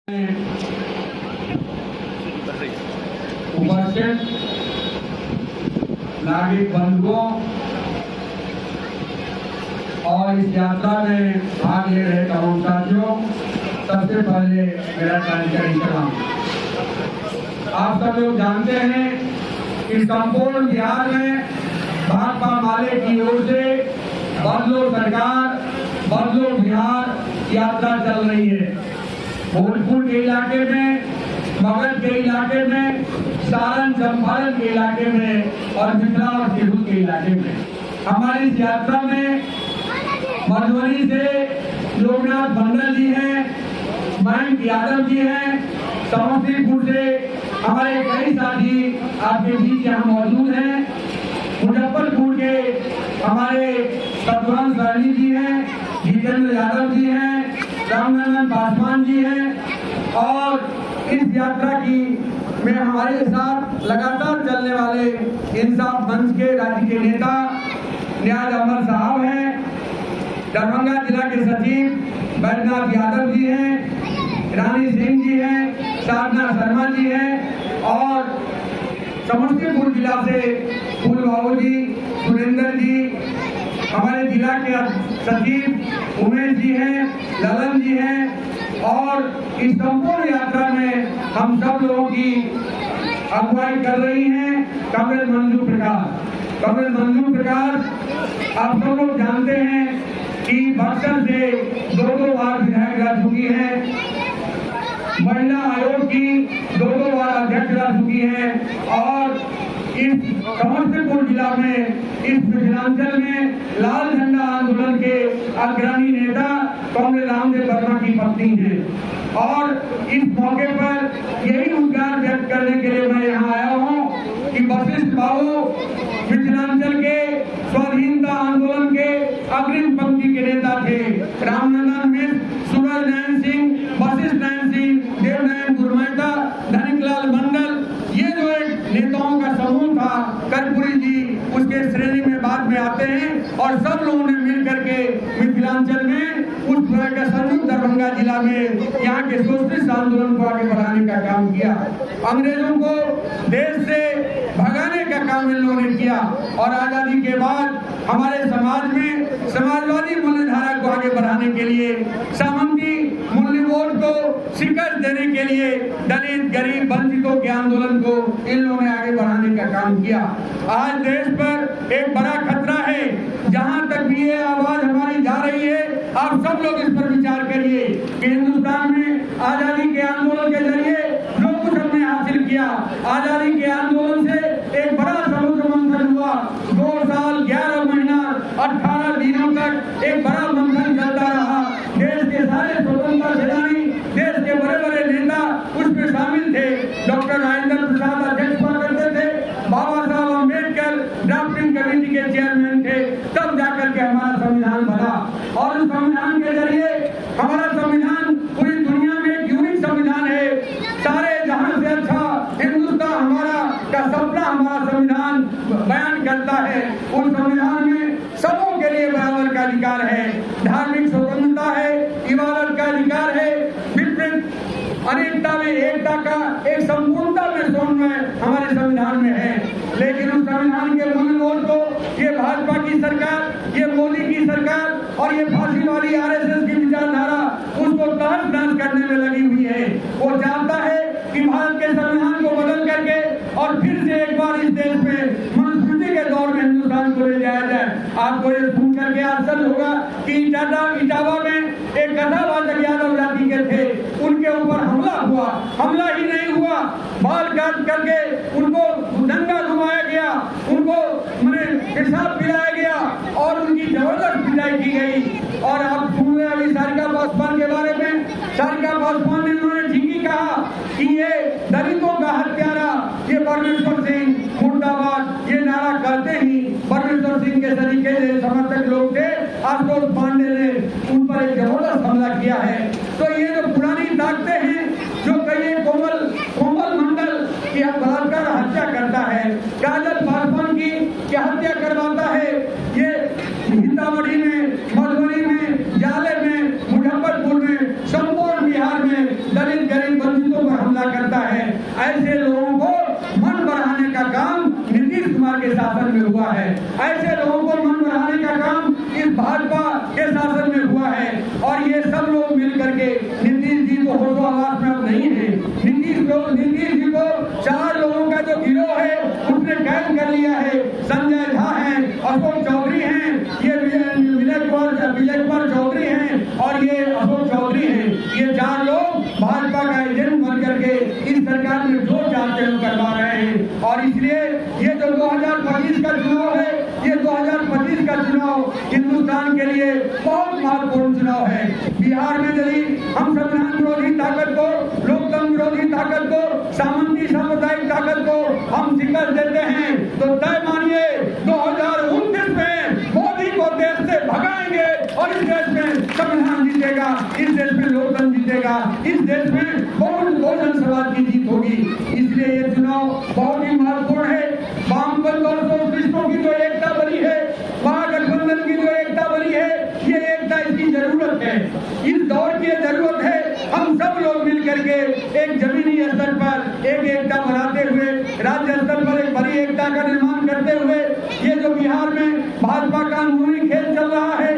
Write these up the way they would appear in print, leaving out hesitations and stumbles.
उपस्थित नागरिक बंधुओं और इस यात्रा में भाग ले रहे तमाम साथियों, सबसे पहले मेरा कार्यकारी सलाम। आप सब लोग जानते हैं कि संपूर्ण बिहार में भाकपा माले की ओर से बदलो सरकार बदलो बिहार यात्रा चल रही है। भोजपुर के इलाके में, मगध के इलाके में, सारण चंपारण के इलाके में और मिथिला और तिरहुत के इलाके में हमारी इस यात्रा में मधुबनी से लोकनाथ मंडल जी हैं, मयंक यादव जी हैं, समस्तीपुर से हमारे कई साथी आपके बीच यहाँ मौजूद हैं, मुजफ्फरपुर के हमारे सतवंत सहनी जी हैं, जितेंद्र यादव जी हैं, रामनंदन पासवान जी हैं और इस यात्रा की में हमारे साथ लगातार चलने वाले इंसाफ मंच के राज्य के नेता न्याय अमर साहब हैं, दरभंगा जिला के सचिव बैजनाथ यादव जी हैं, रानी सिंह जी हैं, साधना शर्मा जी हैं और समस्तीपुर जिला से फूल बाबू जी, सुरेंद्र जी, हमारे जिला के सचिव उमेश जी हैं, ललन जी हैं और इस संपूर्ण यात्रा में हम सब लोगों की अगुवाई कर रही हैं कमरेड मंजू प्रकाश। कमरेड मंजू प्रकाश आप सब लोग जानते हैं कि बक्सर से दो बार विधायक रह चुकी हैं, महिला आयोग की दो बार अध्यक्ष रह चुकी हैं और इस समस्तीपुर जिला में, इस मिथिलांचल में लाल झंडा आंदोलन के अग्रणी नेता कमरेड रामदेव वर्मा की पत्नी हैं और इस मौके पर यही उद्गार व्यक्त करने के लिए मैं यहाँ आया हूँ कि वशिष्ठ बाबू मिथिलांचल के स्वाधीनता आंदोलन के अग्रिम पंक्ति के नेता थे। रामनंदन मिश्र, सूरज नयन सिंह, वशिष्ठ नयन सिंह, देवनयन गुरमेता, धनिकलाल मंडल, ये जो एक नेताओं का समूह था, कर्पूरी जी उसके श्रेणी में बाद में आते हैं और सब लोगों ने मिल करके मिथिलांचल में उस तरह का संयुक्त दरभंगा जिला में यहाँ के सोशलिस्ट आंदोलन को आगे बढ़ाने का काम किया। अंग्रेजों को देश से भगाने का काम इन लोगों ने किया और आजादी के बाद हमारे समाज में समाजवादी मूल्यधारा को आगे बढ़ाने के लिए, सामंती मूल्यबोध को शिकस्त देने के लिए दलित, गरीब, वंचितों के आंदोलन को इन लोगों ने आगे बढ़ाने का काम किया। आज देश पर एक बड़ा खतरा है, जहां तक भी ये आवाज हमारी जा रही है, आप सब लोग इस पर विचार करिए कि हिंदुस्तान में आजादी के आंदोलन के जरिए जो कुछ हमने हासिल किया, आजादी के आंदोलन से एक बड़ा समुद्र मंथन हुआ, 2 साल 11 महीना 18 दिनों तक एक बड़ा मंथन चलता रहा। देश के सारे स्वतंत्रता सेनानी, देश के बड़े बड़े नेता उसमें शामिल थे। डॉक्टर राजेंद्र प्रसाद अध्यक्ष हुआ करते थे, बाबा साहब अम्बेडकर ड्राफ्टिंग कमेटी के चेयरमैन थे, तब जाकर के हमारा संविधान बना और उस संविधान के जरिए हमारा संविधान पूरी दुनिया में एक यूनिक संविधान है। सारे जहां से अच्छा हिंदुस्तान हमारा का सपना हमारा संविधान बयान करता है। उस संविधान में सबों के लिए बराबर का अधिकार है, धार्मिक स्वतंत्रता है, इबादत का अधिकार है, विपरीत अनेकता में एकता का एक संपूर्णता में समन्वय हमारे संविधान में है। लेकिन उस संविधान के मूल्यबोध को ये भाजपा की सरकार, ये मोदी की सरकार और ये फांसीवादी आरएसएस की विचारधारा उसको तहस नहस करने में लगी हुई है। वो चाहता है कि भारत के संविधान को बदल करके और फिर से एक बार इस देश में मनुस्मृति के दौर में हिंदुस्तान को ले जाया जाए। आपको ये सुन करके आश्चर्य होगा कि इटावा में एक कथावाचक यादव जाति के थे, उनके ऊपर हमला हुआ। हमला ही नहीं हुआ, बाल काट करके उनको दंगा घुमाया गया, उनको पेशाब पिलाया गया और उनकी जबरदस्त पिटाई की गई। और आप सुन रहे अभी सारिका पासवान के बारे में, सारिका पासवान ने उन्होंने ठीक ही कहा कि ये दलितों का हत्यारा, ये परमेश्वर सिंह मुर्दाबाद, ये नारा करते ही परमेश्वर सिंह के तरीके से समर्थक लोग थे। आशुतोष पांडे ने उन पर एक जबरदस्त हमला किया है। तो ये जो पुरानी ताकतें हैं, जो कई कोमल मंडल की बलात्कार हत्या करता है, काजल पासवान की हत्या करवाता है, ये सीतामढ़ी में, मधुबनी में, जाले में, मुजफ्फरपुर में, संपूर्ण बिहार में दलित 200 आवास में अब नहीं है। नीतीश जी को 4 लोगों का जो गिरोह है उसने कैद कर लिया है। संजय झा है, अशोक चौधरी हैं, ये विजय कुमार चौधरी हैं और ये अशोक चौधरी हैं। ये 4 लोग भाजपा का एजेंट बन करके इस सरकार में जो चाहते हैं करवा रहे हैं। और इसलिए ये जो 2025 का चुनाव है, ये 2025 का चुनाव हिंदुस्तान के लिए बहुत महत्वपूर्ण चुनाव है। बिहार में यदि हम संविधान विरोधी ताकत को, लोकतंत्र विरोधी ताकत को, सामंती सांप्रदायिक ताकत को हम शिकस्त देते हैं तो तय मानिए 2029 में मोदी को देश से भगाएंगे और इस देश में संविधान जीतेगा, इस देश में लोकतंत्र जीतेगा, इस देश में बहुजन समाज की जीत होगी। इसलिए ये चुनाव बहुत ही महत्वपूर्ण है। वामपंथ और सोशलिस्टों की जो एकता बनी है, महागठबंधन की जो एकता बनी है, ये एकता इसकी जरूरत है। इस दौर की जरूरत है। हम सब लोग मिल करके एक जमीनी स्तर पर एक एकता बनाते हुए, राज्य स्तर पर एक बड़ी एकता का निर्माण करते हुए, ये जो बिहार में भाजपा का अंदरूनी खेल चल रहा है,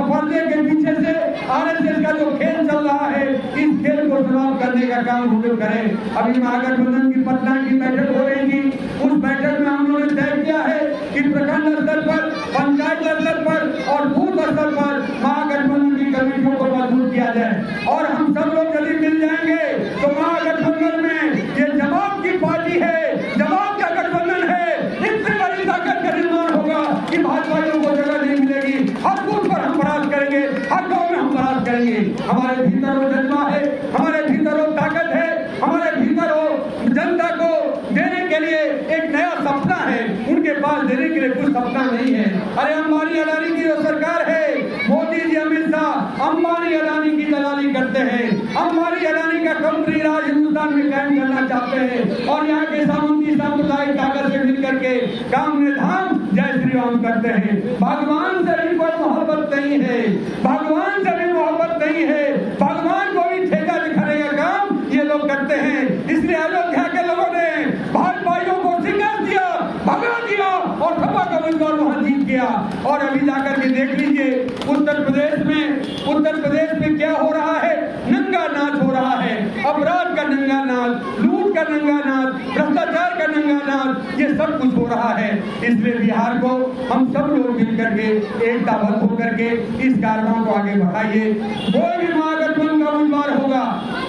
पर्दे के पीछे से आरएसएस का जो खेल चल रहा है, इस खेल को समाप्त करने का काम हम लोग करें। अभी महागठबंधन की पटना की बैठक हो रही थी। उस बैठक में हम लोगों ने तय किया है कि प्रखंड स्तर पर, पंचायत स्तर पर और बूथ स्तर पर महागठबंधन की कमेटियों को मजबूत किया जाए। और हम सब लोग यदि मिल जाएंगे तो महागठबंधन में ये जवाब की पार्टी है, जवाब का गठबंधन है। इतनी बड़ी ताकत का निर्माण होगा कि भाजपाइयों को जगह नहीं मिलेगी। हर बूथ पर हम प्रयास करेंगे, हर गांव में हम प्रयास करेंगे। हमारे भीतर वो जज्बा है, हमारे भीतर वो ताकत है, हमारे भीतर वो जनता को देने के लिए एक नया सपना है। उनके पास देने के लिए कुछ सपना नहीं है। अरे अंबानी अडानी की जो सरकार है, मोदी जी हमेशा अंबानी अडानी की दलाली करते हैं। अंबानी अडानी का कंपनी राज हिंदुस्तान में कायम करना चाहते हैं और यहाँ के सामंती सांप्रदायिक ताकत से मिलकर के काम में धाम जय श्री राम करते हैं। भगवान से भी कोई मोहब्बत नहीं है, भगवान से भी मोहब्बत नहीं है। भगवान को भी ठेका दिखाने का काम ये लोग करते हैं। इसलिए अयोध्या के लोगों ने भाजपाइयों को शिकस्त दिया, भगा दिया और सपा का उम्मीदवार वहां जीत गया। और अभी जाकर के देख लीजिए उत्तर प्रदेश में क्या हो रहा है। नंगा नाच हो रहा है, अपराध का नंगा नाच, लूट का नंगा नाच, भ्रष्टाचार का नंगा नाच, ये सब कुछ हो रहा है। इसलिए बिहार को हम सब लोग मिलकर के एकताबद्ध होकर के इस कार्यक्रम को आगे बढ़ाइए। कोई भी महागठबंधन का उम्मीदवार होगा,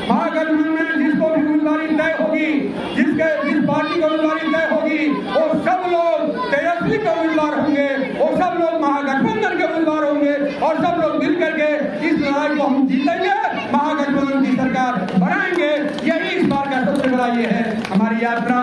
महागठबंधन में जिसको भी उम्मीदवारी तय होगी, जिस पार्टी का उम्मीदवारी तय होगी, वो सब लोग तेजस्वी के उम्मीदवार होंगे, वो सब लोग महागठबंधन के उम्मीदवार होंगे और सब लोग मिल करके इस लड़ाई को हम जीतेंगे, महागठबंधन की सरकार बनाएंगे। यही इस बार का सबसे बड़ा ये है हमारी यात्रा।